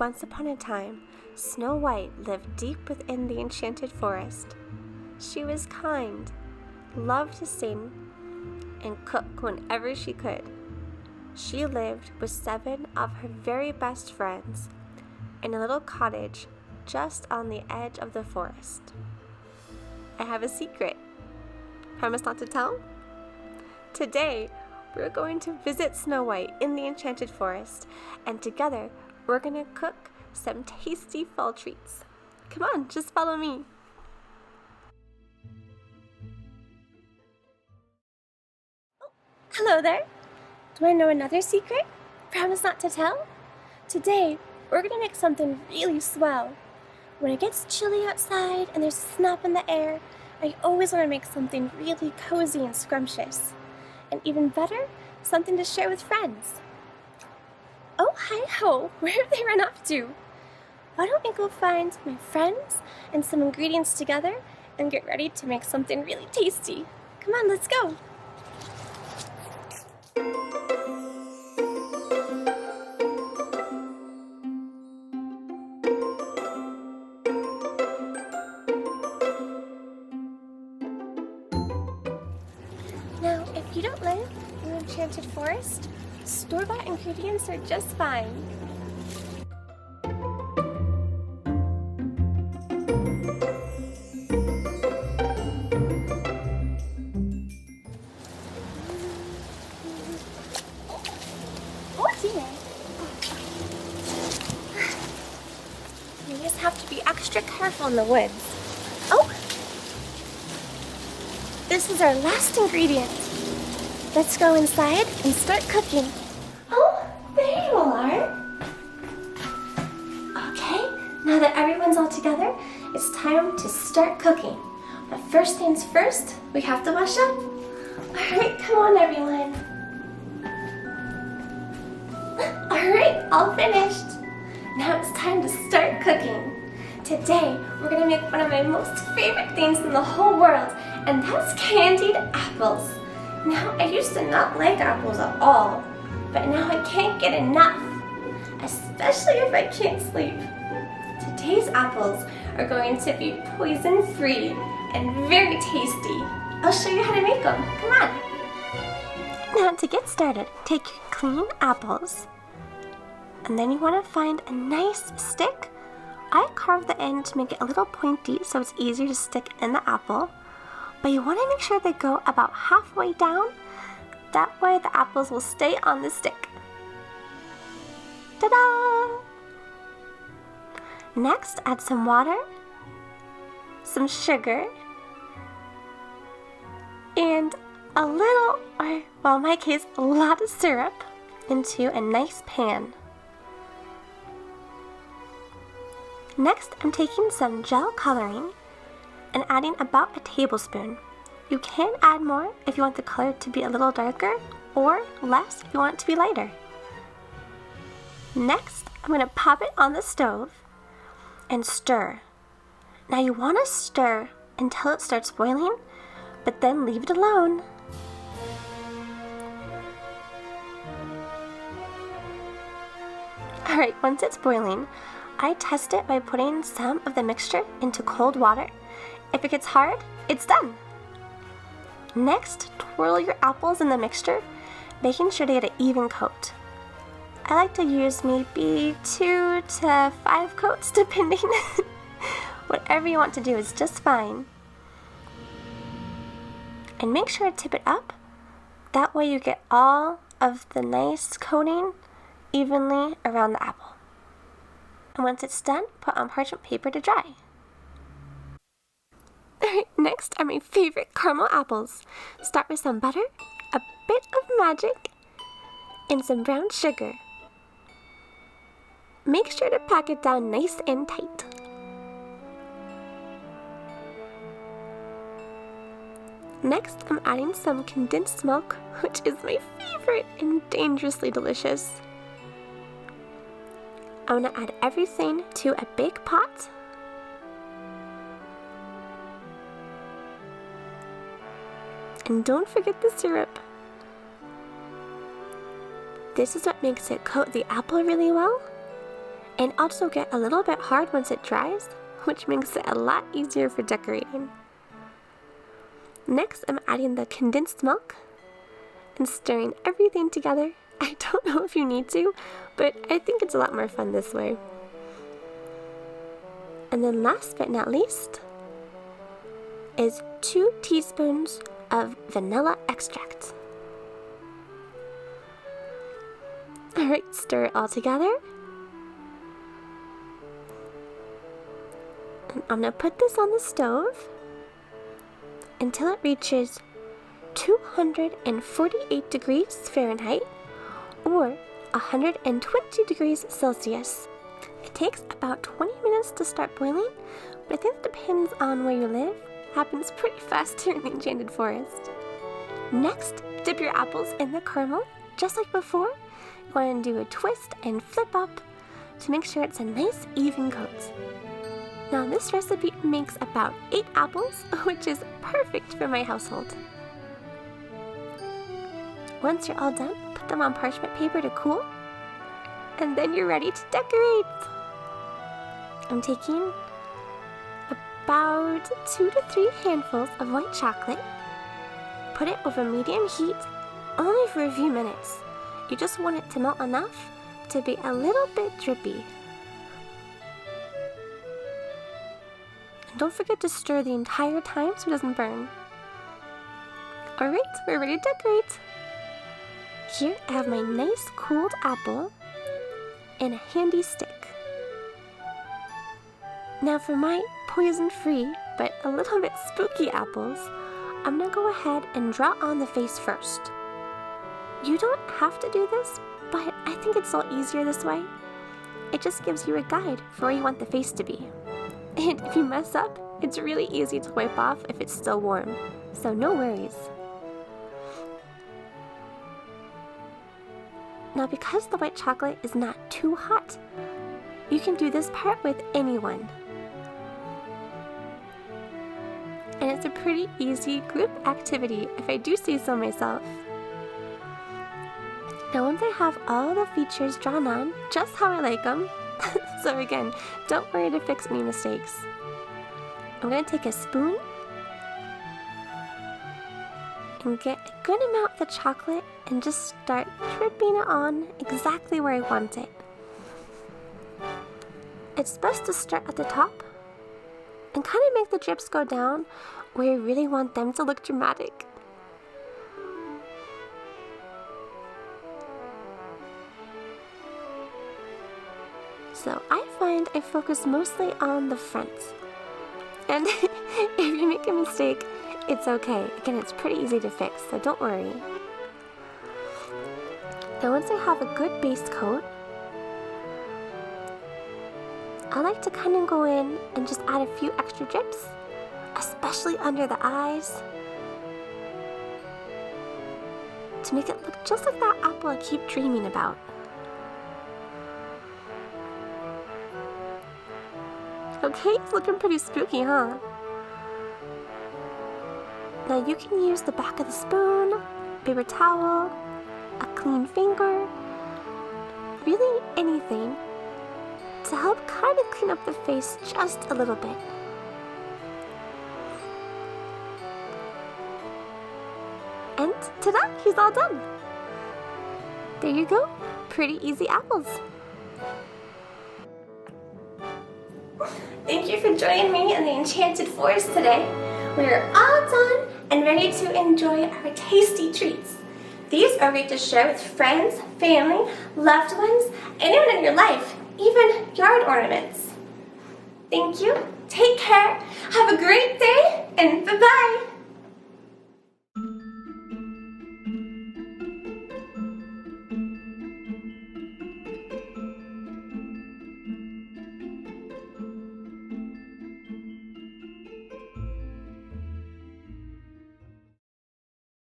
Once upon a time, Snow White lived deep within the enchanted forest. She was kind, loved to sing, and cook whenever she could. She lived with 7 of her very best friends in a little cottage just on the edge of the forest. I have a secret. Promise not to tell? Today, we're going to visit Snow White in the enchanted forest, and together we're going to cook some tasty fall treats. Come on, just follow me. Hello there. Do I know another secret? Promise not to tell? Today, we're going to make something really swell. When it gets chilly outside and there's a snap in the air, I always want to make something really cozy and scrumptious. And even better, something to share with friends. Oh, hi-ho, where have they run off to? Why don't we go find my friends and some ingredients together and get ready to make something really tasty? Come on, let's go. Now, if you don't live in an enchanted forest, store-bought ingredients are just fine. You just have to be extra careful in the woods. Oh! This is our last ingredient. Let's go inside and start cooking. Oh, there you are. Okay, now that everyone's all together, it's time to start cooking. But first things first, we have to wash up. Alright, come on everyone. Alright, all finished. Now it's time to start cooking. Today, we're gonna make one of my most favorite things in the whole world, and that's candied apples. Now, I used to not like apples at all, but now I can't get enough, especially if I can't sleep. Today's apples are going to be poison-free and very tasty. I'll show you how to make them. Come on. Now, to get started, take your clean apples, and then you want to find a nice stick. I carved the end to make it a little pointy so it's easier to stick in the apple. But you want to make sure they go about halfway down. That way the apples will stay on the stick. Ta-da! Next, add some water, some sugar, and a little, or well in my case, a lot of syrup into a nice pan. Next, I'm taking some gel coloring and adding about a tablespoon. You can add more if you want the color to be a little darker, or less if you want it to be lighter. Next, I'm going to pop it on the stove and stir. Now you want to stir until it starts boiling, but then leave it alone. Alright, once it's boiling, I test it by putting some of the mixture into cold water. If it gets hard, it's done. Next, twirl your apples in the mixture, making sure they get an even coat. I like to use maybe 2 to 5 coats, depending. Whatever you want to do is just fine. And make sure to tip it up. That way you get all of the nice coating evenly around the apple. And once it's done, put on parchment paper to dry. Alright, next are my favorite caramel apples. Start with some butter, a bit of magic, and some brown sugar. Make sure to pack it down nice and tight. Next, I'm adding some condensed milk, which is my favorite and dangerously delicious. I'm going to add everything to a big pot. And don't forget the syrup. This is what makes it coat the apple really well and also get a little bit hard once it dries, which makes it a lot easier for decorating. Next, I'm adding the condensed milk and stirring everything together. I don't know if you need to, but I think it's a lot more fun this way. And then last but not least is 2 teaspoons of vanilla extract. Alright, stir it all together. And I'm going to put this on the stove until it reaches 248 degrees Fahrenheit or 120 degrees Celsius. It takes about 20 minutes to start boiling, but I think it depends on where you live. It happens pretty fast here in the Enchanted Forest. Next, dip your apples in the caramel, just like before. You want to do a twist and flip up to make sure it's a nice even coat. Now this recipe makes about 8 apples, which is perfect for my household. Once you're all done, put them on parchment paper to cool, and then you're ready to decorate. I'm taking about 2 to 3 handfuls of white chocolate, put it over medium heat, only for a few minutes. You just want it to melt enough to be a little bit drippy. And don't forget to stir the entire time so it doesn't burn. Alright, we're ready to decorate. Here I have my nice cooled apple and a handy stick. Now for my poison-free but a little bit spooky apples, I'm going to go ahead and draw on the face first. You don't have to do this, but I think it's a lot easier this way. It just gives you a guide for where you want the face to be. And if you mess up, it's really easy to wipe off if it's still warm, so no worries. Now because the white chocolate is not too hot, you can do this part with anyone. And it's a pretty easy group activity, if I do say so myself. Now once I have all the features drawn on, just how I like them, so again, don't worry to fix any mistakes. I'm going to take a spoon and get a good amount of the chocolate and just start dripping it on exactly where I want it. It's best to start at the top and kind of make the drips go down where you really want them to look dramatic. So I find I focus mostly on the front. And if you make a mistake, it's okay. Again, it's pretty easy to fix, so don't worry. Now once I have a good base coat, I like to kind of go in and just add a few extra drips, especially under the eyes, to make it look just like that apple I keep dreaming about. Okay, it's looking pretty spooky, huh? Now you can use the back of the spoon, paper towel, a clean finger, really anything to help kind of clean up the face just a little bit. And ta-da! He's all done! There you go, pretty easy apples. Thank you for joining me in the Enchanted Forest today. We're all done and ready to enjoy our tasty treats. These are great to share with friends, family, loved ones, anyone in your life, even yard ornaments. Thank you, take care, have a great day, and bye-bye.